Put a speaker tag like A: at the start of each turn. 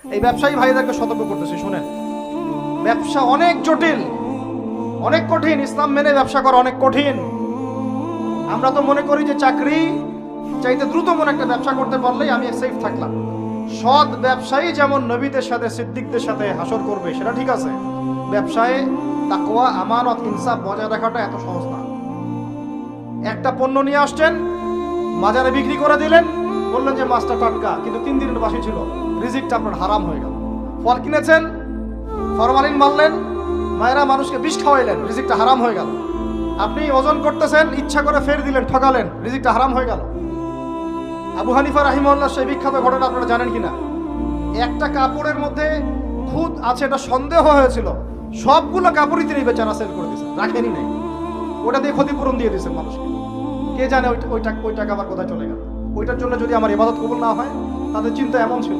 A: এই ব্যবসায়ী ভাইদেরকে সতর্ক করতেছি, শুনেন, ব্যবসা অনেক জটিল, অনেক কঠিন। ইসলাম মেনে ব্যবসা করা অনেক কঠিন। আমরা তো মনে করি যে চাকরি চাইতে দ্রুত মনে একটা ব্যবসা করতে পারলেই আমি সেফ থাকলাম। সৎ ব্যবসায়ী যেমন নবীদের সাথে সিদ্দিকদের সাথে হাসর করবে, সেটা ঠিক আছে। ব্যবসায় তাকওয়া, আমানত, ইনসাফ বজায় রাখাটা এত সহজ না। একটা পণ্য নিয়ে আসছেন, বাজারে বিক্রি করে দিলেন, বললেন যে মাছটা টাটকা, কিন্তু 3 দিনের বাসি ছিল, রিজিকটা আপনার হারাম হয়ে গেল। ফল কিনেছেন, ফরমালিন মারলেন, মায়েরা মানুষকে বিষ খাওয়াইলেন, রিজিকটা হারাম হয়ে গেল। আপনি ওজন করতেছেন, ইচ্ছা করে ফের দিলেন, ঠকালেন, রিজিকটা হারাম হয়ে গেল। আবু হানিফা রাহিমাহুল্লাহ সেই বিখ্যাত ঘটনা আপনারা জানেন কিনা? একটা কাপড়ের মধ্যে খুদ আছে, এটা সন্দেহ হয়েছিল, সবগুলো কাপড়ই তিনি বেচারা সেল করে দিয়েছেন, রাখেনি নাই, ওটা দিয়ে ক্ষতিপূরণ দিয়ে দিয়েছেন মানুষকে। কে জানে ওই টাকা আবার কোথায় চলে গেল। ওইটার জন্য যদি আমার ইবাদত কবুল না হয়, তাদের চিন্তা এমন ছিল।